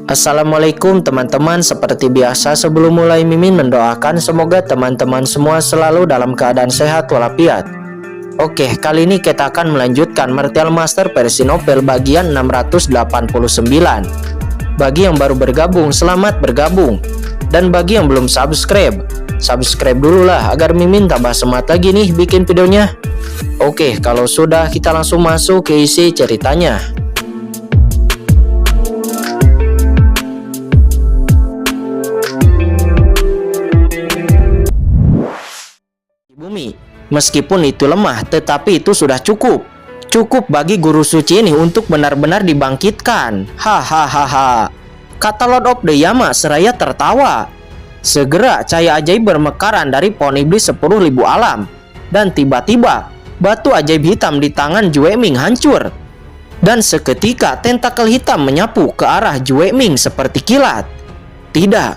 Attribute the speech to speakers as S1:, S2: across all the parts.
S1: Assalamualaikum teman-teman. Seperti biasa sebelum mulai Mimin mendoakan semoga teman-teman semua selalu dalam keadaan sehat walafiat. Oke, kali ini kita akan melanjutkan Martial Master versi novel bagian 689. Bagi yang baru bergabung, selamat bergabung. Dan bagi yang belum subscribe dulu lah agar Mimin tambah semangat lagi nih bikin videonya. Oke, kalau sudah kita langsung masuk ke isi ceritanya. Bumi, meskipun itu lemah, tetapi itu sudah cukup. Cukup bagi guru suci ini untuk benar-benar dibangkitkan. Hahaha, kata Lord of the Yama seraya tertawa. Segera cahaya ajaib bermekaran dari pohon iblis 10.000 alam. Dan tiba-tiba, batu ajaib hitam di tangan Jue Ming hancur. Dan seketika tentakel hitam menyapu ke arah Jue Ming seperti kilat. Tidak,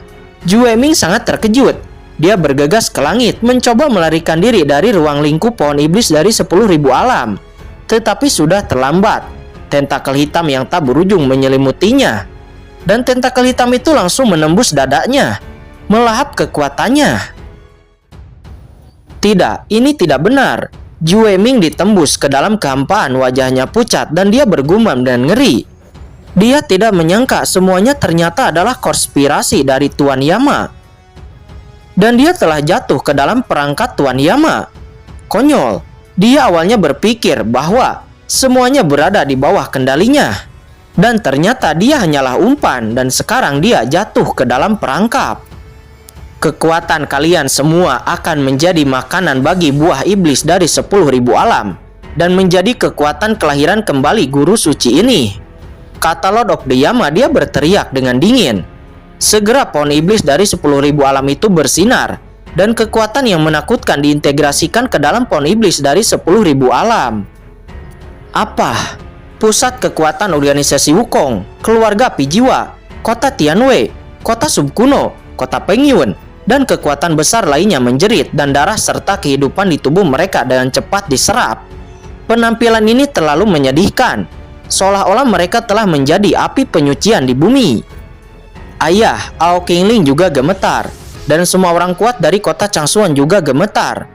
S1: Jue Ming sangat terkejut. Dia bergegas ke langit, mencoba melarikan diri dari ruang lingkup pohon iblis dari 10.000 alam. Tetapi sudah terlambat. Tentakel hitam yang tak berujung menyelimutinya. Dan tentakel hitam itu langsung menembus dadanya, melahap kekuatannya. Tidak, ini tidak benar. Jue Ming ditembus ke dalam kehampaan, wajahnya pucat dan dia bergumam dan ngeri. Dia tidak menyangka semuanya ternyata adalah konspirasi dari Tuan Yama. Dan dia telah jatuh ke dalam perangkat Tuan Yama. Konyol, dia awalnya berpikir bahwa semuanya berada di bawah kendalinya. Dan ternyata dia hanyalah umpan dan sekarang dia jatuh ke dalam perangkap. Kekuatan kalian semua akan menjadi makanan bagi buah iblis dari 10.000 alam. Dan menjadi kekuatan kelahiran kembali guru suci ini. Kata Lord of the Yama, dia berteriak dengan dingin. Segera pohon iblis dari 10.000 alam itu bersinar dan kekuatan yang menakutkan diintegrasikan ke dalam pohon iblis dari 10.000 alam. Apa? Pusat kekuatan organisasi Wukong, keluarga api jiwa, kota Tianwei, kota Subkuno, kota Pengyun, dan kekuatan besar lainnya menjerit dan darah serta kehidupan di tubuh mereka dengan cepat diserap. Penampilan ini terlalu menyedihkan, seolah-olah mereka telah menjadi api penyucian di bumi. Ayah, Ao Qingling juga gemetar, dan semua orang kuat dari kota Changsuan juga gemetar.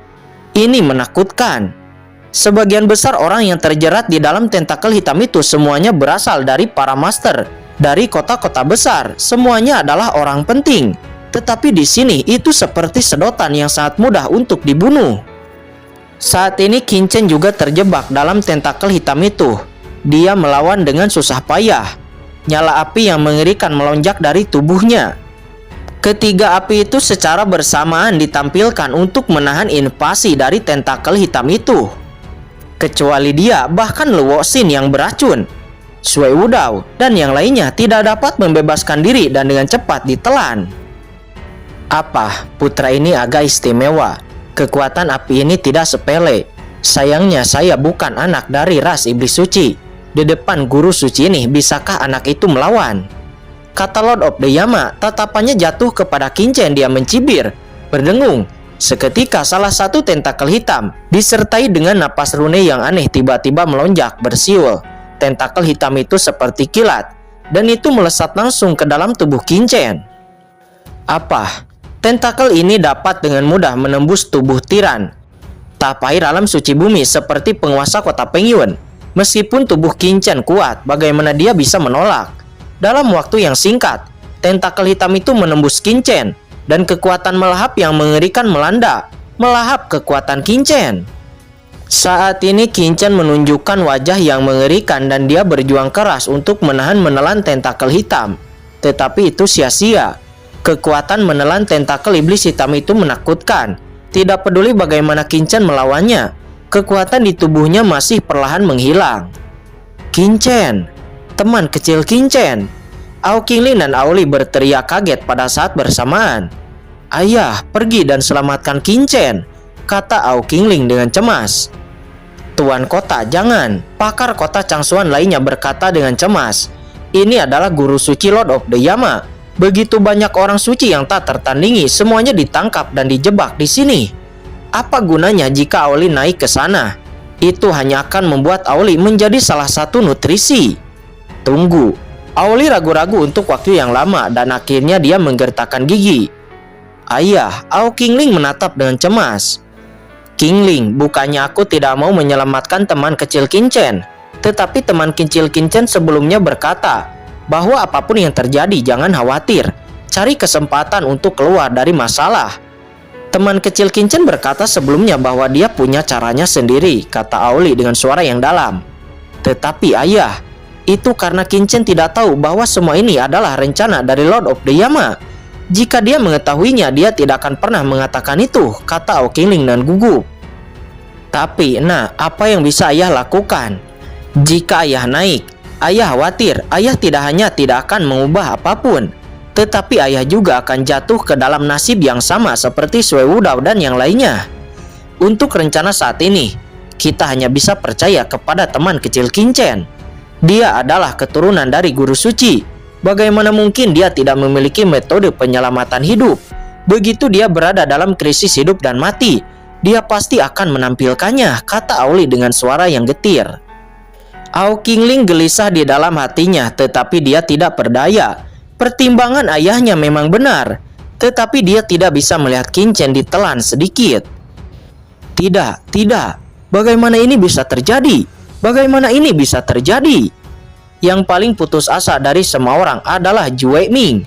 S1: Ini menakutkan. Sebagian besar orang yang terjerat di dalam tentakel hitam itu semuanya berasal dari para master, dari kota-kota besar. Semuanya adalah orang penting. Tetapi di sini itu seperti sedotan yang sangat mudah untuk dibunuh. Saat ini Qin Chen juga terjebak dalam tentakel hitam itu. Dia melawan dengan susah payah. Nyala api yang mengerikan melonjak dari tubuhnya. Ketiga api itu secara bersamaan ditampilkan untuk menahan invasi dari tentakel hitam itu. Kecuali dia, bahkan Luo Xin yang beracun, Sui Wudao, dan yang lainnya tidak dapat membebaskan diri dan dengan cepat ditelan. Apa? Putra ini agak istimewa. Kekuatan api ini tidak sepele. Sayangnya saya bukan anak dari ras iblis suci. Di depan guru suci ini, bisakah anak itu melawan? Kata Lord of the Yama, tatapannya jatuh kepada Qin Chen. Dia mencibir, berdengung. Seketika salah satu tentakel hitam, disertai dengan napas rune yang aneh, tiba-tiba melonjak, bersiul. Tentakel hitam itu seperti kilat, dan itu melesat langsung ke dalam tubuh Qin Chen. Apa? Tentakel ini dapat dengan mudah menembus tubuh tiran, tapai alam suci bumi seperti penguasa kota Pengyun. Meskipun tubuh Qin Chen kuat, bagaimana dia bisa menolak? Dalam waktu yang singkat, tentakel hitam itu menembus Qin Chen, dan kekuatan melahap yang mengerikan melanda, melahap kekuatan Qin Chen. Saat ini Qin Chen menunjukkan wajah yang mengerikan dan dia berjuang keras untuk menelan tentakel hitam. Tetapi itu sia-sia. Kekuatan menelan tentakel iblis hitam itu menakutkan. Tidak peduli bagaimana Qin Chen melawannya. Kekuatan di tubuhnya masih perlahan menghilang. Qin Chen, teman kecil Qin Chen. Ao Qingling dan Ao Li berteriak kaget pada saat bersamaan. Ayah, pergi dan selamatkan Qin Chen, kata Ao Qingling dengan cemas. Tuan kota, jangan. Pakar kota Changsuan lainnya berkata dengan cemas. Ini adalah guru suci Lord of the Yama. Begitu banyak orang suci yang tak tertandingi, semuanya ditangkap dan dijebak di sini. Apa gunanya jika Ao Li naik ke sana? Itu hanya akan membuat Ao Li menjadi salah satu nutrisi. Tunggu, Auli ragu-ragu untuk waktu yang lama dan akhirnya dia menggertakkan gigi. "Ayah," Ao Qingling menatap dengan cemas. "Qingling, bukannya aku tidak mau menyelamatkan teman kecil Qingchen. Tetapi teman kecil Qingchen sebelumnya berkata bahwa apapun yang terjadi jangan khawatir. Cari kesempatan untuk keluar dari masalah." Teman kecil Qingchen berkata sebelumnya bahwa dia punya caranya sendiri, kata Auli dengan suara yang dalam. "Tetapi ayah, itu karena Qingchen tidak tahu bahwa semua ini adalah rencana dari Lord of the Yama. Jika dia mengetahuinya, dia tidak akan pernah mengatakan itu," kata Ao Qingling dan gugup. "Tapi, apa yang bisa ayah lakukan? Jika ayah naik, ayah khawatir ayah tidak hanya tidak akan mengubah apapun, tetapi ayah juga akan jatuh ke dalam nasib yang sama seperti Sui Wudao dan yang lainnya. Untuk rencana saat ini, kita hanya bisa percaya kepada teman kecil Qingchen. Dia adalah keturunan dari guru suci. Bagaimana mungkin dia tidak memiliki metode penyelamatan hidup? Begitu dia berada dalam krisis hidup dan mati, dia pasti akan menampilkannya," kata Auli dengan suara yang getir. Ao Qingling gelisah di dalam hatinya, tetapi dia tidak berdaya. Pertimbangan ayahnya memang benar, tetapi dia tidak bisa melihat Qingchen ditelan sedikit. Tidak. Bagaimana ini bisa terjadi? Bagaimana ini bisa terjadi? Yang paling putus asa dari semua orang adalah Jue Ming.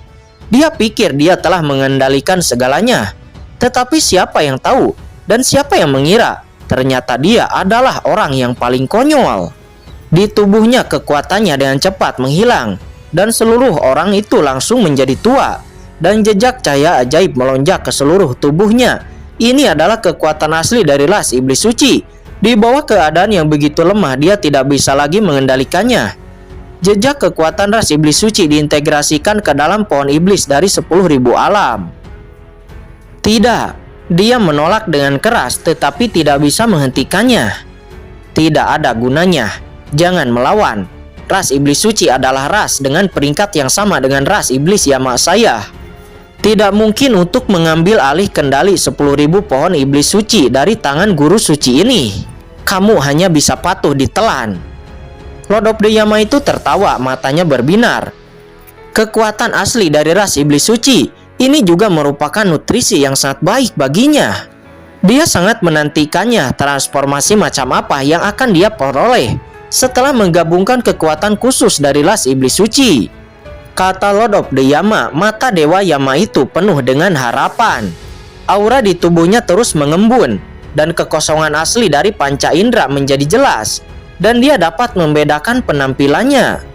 S1: Dia pikir dia telah mengendalikan segalanya. Tetapi siapa yang tahu dan siapa yang mengira ternyata dia adalah orang yang paling konyol. Di tubuhnya kekuatannya dengan cepat menghilang dan seluruh orang itu langsung menjadi tua dan jejak cahaya ajaib melonjak ke seluruh tubuhnya. Ini adalah kekuatan asli dari ras iblis suci. Di bawah keadaan yang begitu lemah, dia tidak bisa lagi mengendalikannya. Jejak kekuatan ras iblis suci diintegrasikan ke dalam pohon iblis dari 10.000 alam. Tidak, dia menolak dengan keras tetapi tidak bisa menghentikannya. Tidak ada gunanya, jangan melawan. Ras iblis suci adalah ras dengan peringkat yang sama dengan ras iblis Yama saya. Tidak mungkin untuk mengambil alih kendali 10.000 pohon iblis suci dari tangan guru suci ini. Kamu hanya bisa patuh ditelan. Lord of the Yama itu tertawa, matanya berbinar. Kekuatan asli dari ras iblis suci ini juga merupakan nutrisi yang sangat baik baginya. Dia sangat menantikannya transformasi macam apa yang akan dia peroleh setelah menggabungkan kekuatan khusus dari ras iblis suci. Kata Lord of the Yama, mata Dewa Yama itu penuh dengan harapan. Aura di tubuhnya terus mengembun dan kekosongan asli dari panca indera menjadi jelas dan dia dapat membedakan penampilannya.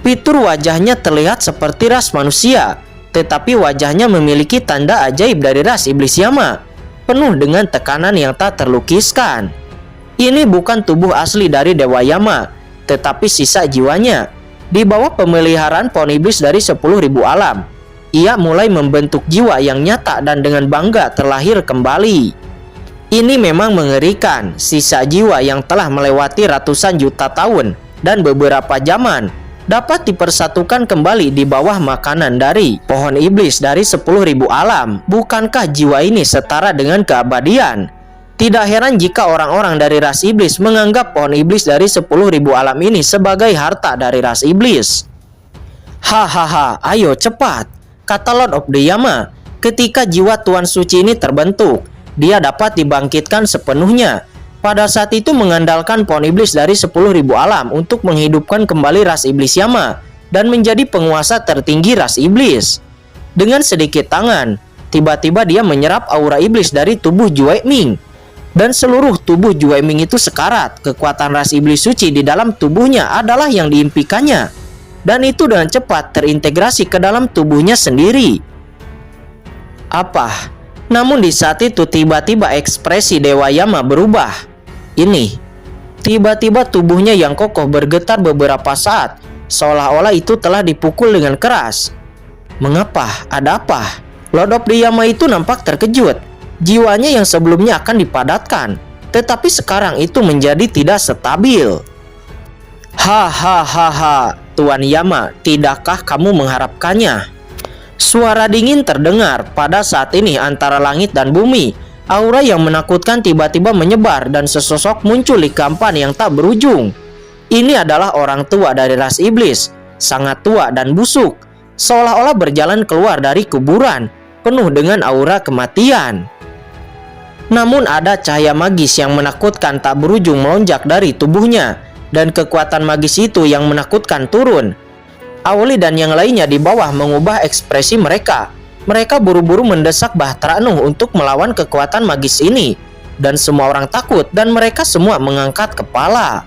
S1: Fitur wajahnya terlihat seperti ras manusia, tetapi wajahnya memiliki tanda ajaib dari ras iblis Yama, penuh dengan tekanan yang tak terlukiskan. Ini bukan tubuh asli dari Dewa Yama, tetapi sisa jiwanya. Di bawah pemeliharaan pohon iblis dari 10.000 alam, ia mulai membentuk jiwa yang nyata dan dengan bangga terlahir kembali. Ini memang mengerikan, sisa jiwa yang telah melewati ratusan juta tahun dan beberapa zaman dapat dipersatukan kembali di bawah makanan dari pohon iblis dari 10.000 alam. Bukankah jiwa ini setara dengan keabadian? Tidak heran jika orang-orang dari ras iblis menganggap pohon iblis dari 10.000 alam ini sebagai harta dari ras iblis. Hahaha, ayo cepat, kata Lord of the Yama. Ketika jiwa Tuan Suci ini terbentuk, dia dapat dibangkitkan sepenuhnya. Pada saat itu mengandalkan pohon iblis dari 10.000 alam untuk menghidupkan kembali ras iblis Yama dan menjadi penguasa tertinggi ras iblis. Dengan sedikit tangan, tiba-tiba dia menyerap aura iblis dari tubuh Jue Ming. Dan seluruh tubuh Jue Ming itu sekarat. Kekuatan ras iblis suci di dalam tubuhnya adalah yang diimpikannya. Dan itu dengan cepat terintegrasi ke dalam tubuhnya sendiri. Apa? Namun di saat itu tiba-tiba ekspresi Dewa Yama berubah. Ini. Tiba-tiba tubuhnya yang kokoh bergetar beberapa saat. Seolah-olah itu telah dipukul dengan keras. Mengapa? Ada apa? Lord of the Yama itu nampak terkejut. Jiwanya yang sebelumnya akan dipadatkan, tetapi sekarang itu menjadi tidak stabil. Hahaha, Tuan Yama, tidakkah kamu mengharapkannya? Suara dingin terdengar pada saat ini antara langit dan bumi. Aura yang menakutkan tiba-tiba menyebar dan sesosok muncul di kampan yang tak berujung. Ini adalah orang tua dari ras iblis. sangat tua dan busuk, seolah-olah berjalan keluar dari kuburan, penuh dengan aura kematian. Namun ada cahaya magis yang menakutkan tak berujung melonjak dari tubuhnya, dan kekuatan magis itu yang menakutkan turun. Auli dan yang lainnya di bawah mengubah ekspresi mereka. Mereka buru-buru mendesak Bahtera Nuh untuk melawan kekuatan magis ini, dan semua orang takut dan mereka semua mengangkat kepala.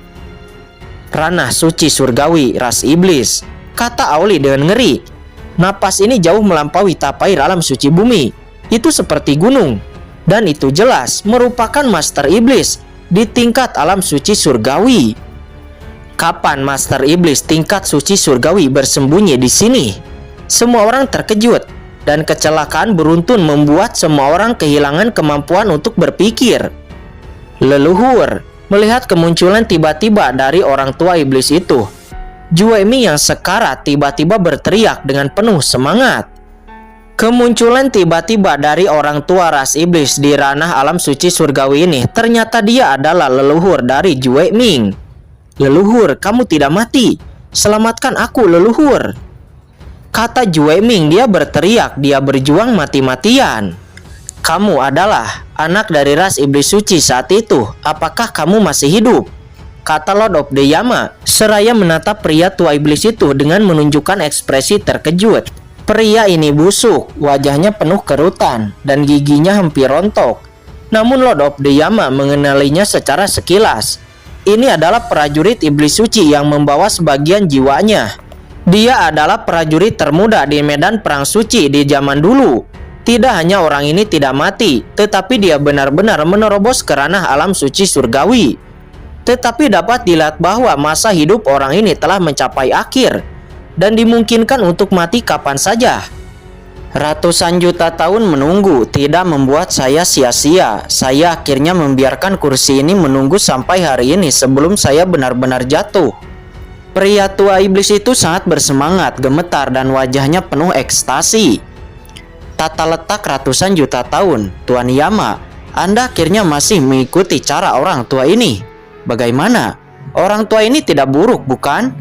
S1: Ranah suci surgawi ras iblis, kata Auli dengan ngeri. Napas ini jauh melampaui tapai alam suci bumi. Itu seperti gunung. Dan itu jelas merupakan Master Iblis di tingkat alam suci surgawi. Kapan Master Iblis tingkat suci surgawi bersembunyi di sini? Semua orang terkejut, dan kecelakaan beruntun membuat semua orang kehilangan kemampuan untuk berpikir. Leluhur melihat kemunculan tiba-tiba dari orang tua iblis itu. Juemi yang sekarat tiba-tiba berteriak dengan penuh semangat. Kemunculan tiba-tiba dari orang tua ras iblis di ranah alam suci surgawi ini, ternyata dia adalah leluhur dari Jue Ming. Leluhur, kamu tidak mati. Selamatkan aku, leluhur. Kata Jue Ming, dia berteriak, dia berjuang mati-matian. Kamu adalah anak dari ras iblis suci saat itu. Apakah kamu masih hidup? Kata Lord of the Yama, seraya menatap pria tua iblis itu dengan menunjukkan ekspresi terkejut. Pria ini busuk, wajahnya penuh kerutan, dan giginya hampir rontok. Namun Lord of the Yama mengenalinya secara sekilas. Ini adalah prajurit iblis suci yang membawa sebagian jiwanya. Dia adalah prajurit termuda di medan perang suci di zaman dulu. Tidak hanya orang ini tidak mati, tetapi dia benar-benar menerobos ke ranah alam suci surgawi. Tetapi dapat dilihat bahwa masa hidup orang ini telah mencapai akhir, dan dimungkinkan untuk mati kapan saja. Ratusan juta tahun menunggu tidak membuat saya sia-sia. Saya akhirnya membiarkan kursi ini menunggu sampai hari ini sebelum saya benar-benar jatuh. Pria tua iblis itu sangat bersemangat, gemetar, dan wajahnya penuh ekstasi. Tata letak ratusan juta tahun, Tuan Yama, Anda akhirnya masih mengikuti cara orang tua ini. Bagaimana? Orang tua ini tidak buruk, bukan?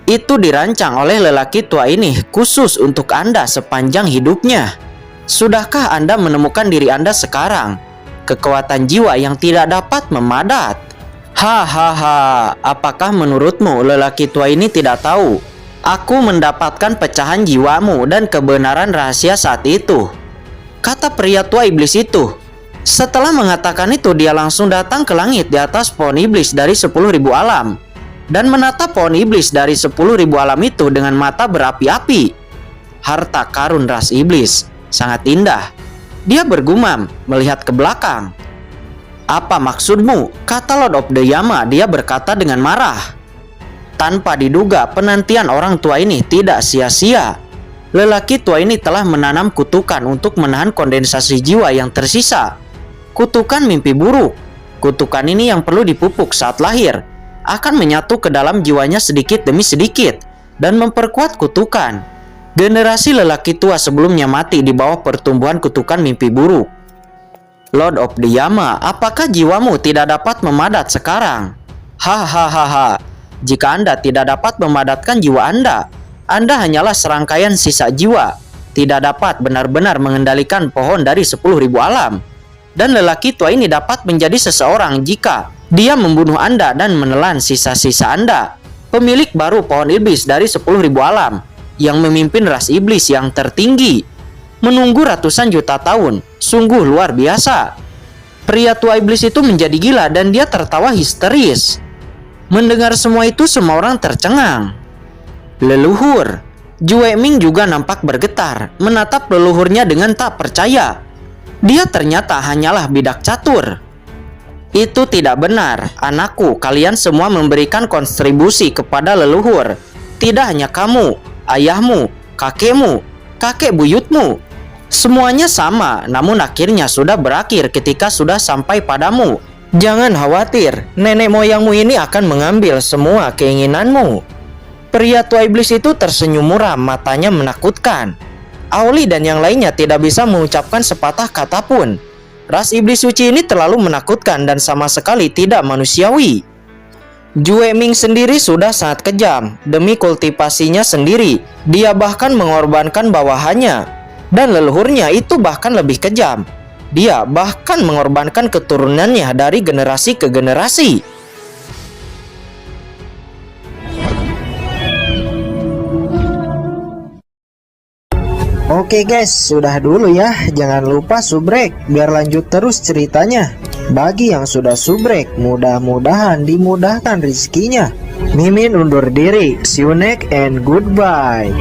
S1: Itu dirancang oleh lelaki tua ini khusus untuk Anda sepanjang hidupnya. Sudahkah Anda menemukan diri Anda sekarang? Kekuatan jiwa yang tidak dapat memadat. Hahaha, apakah menurutmu lelaki tua ini tidak tahu? Aku mendapatkan pecahan jiwamu dan kebenaran rahasia saat itu, kata pria tua iblis itu. Setelah mengatakan itu, dia langsung datang ke langit di atas pohon iblis dari 10.000 alam, dan menatap pohon iblis dari 10.000 alam itu dengan mata berapi-api. Harta karun ras iblis sangat indah. Dia bergumam melihat ke belakang. Apa maksudmu? Kata Lord of the Yama. Dia berkata dengan marah. Tanpa diduga, penantian orang tua ini tidak sia-sia. Lelaki tua ini telah menanam kutukan untuk menahan kondensasi jiwa yang tersisa. Kutukan mimpi buruk. Kutukan ini yang perlu dipupuk saat lahir akan menyatu ke dalam jiwanya sedikit demi sedikit dan memperkuat kutukan. Generasi lelaki tua sebelumnya mati di bawah pertumbuhan kutukan mimpi buruk. Lord of the Yama, apakah jiwamu tidak dapat memadat sekarang? Hahaha, jika Anda tidak dapat memadatkan jiwa Anda hanyalah serangkaian sisa jiwa, tidak dapat benar-benar mengendalikan pohon dari 10.000 alam. Dan lelaki tua ini dapat menjadi seseorang jika dia membunuh Anda dan menelan sisa-sisa Anda. Pemilik baru pohon iblis dari 10.000 alam yang memimpin ras iblis yang tertinggi. Menunggu ratusan juta tahun, sungguh luar biasa. Pria tua iblis itu menjadi gila dan dia tertawa histeris. Mendengar semua itu, semua orang tercengang. Leluhur, Jue Ming juga nampak bergetar, menatap leluhurnya dengan tak percaya. Dia ternyata hanyalah bidak catur. Itu tidak benar, anakku. Kalian semua memberikan kontribusi kepada leluhur. Tidak hanya kamu, ayahmu, kakekmu, kakek buyutmu. Semuanya sama, namun akhirnya sudah berakhir ketika sudah sampai padamu. Jangan khawatir, nenek moyangmu ini akan mengambil semua keinginanmu. Pria tua iblis itu tersenyum muram, matanya menakutkan. Auli dan yang lainnya tidak bisa mengucapkan sepatah kata pun. Ras iblis suci ini terlalu menakutkan dan sama sekali tidak manusiawi. Jue Ming sendiri sudah sangat kejam demi kultivasinya sendiri. Dia bahkan mengorbankan bawahannya, dan leluhurnya itu bahkan lebih kejam. Dia bahkan mengorbankan keturunannya dari generasi ke generasi.
S2: Oke guys, sudah dulu ya. Jangan lupa subrek biar lanjut terus ceritanya. Bagi yang sudah subrek, mudah-mudahan dimudahkan rezekinya. Mimin undur diri. See you next and goodbye.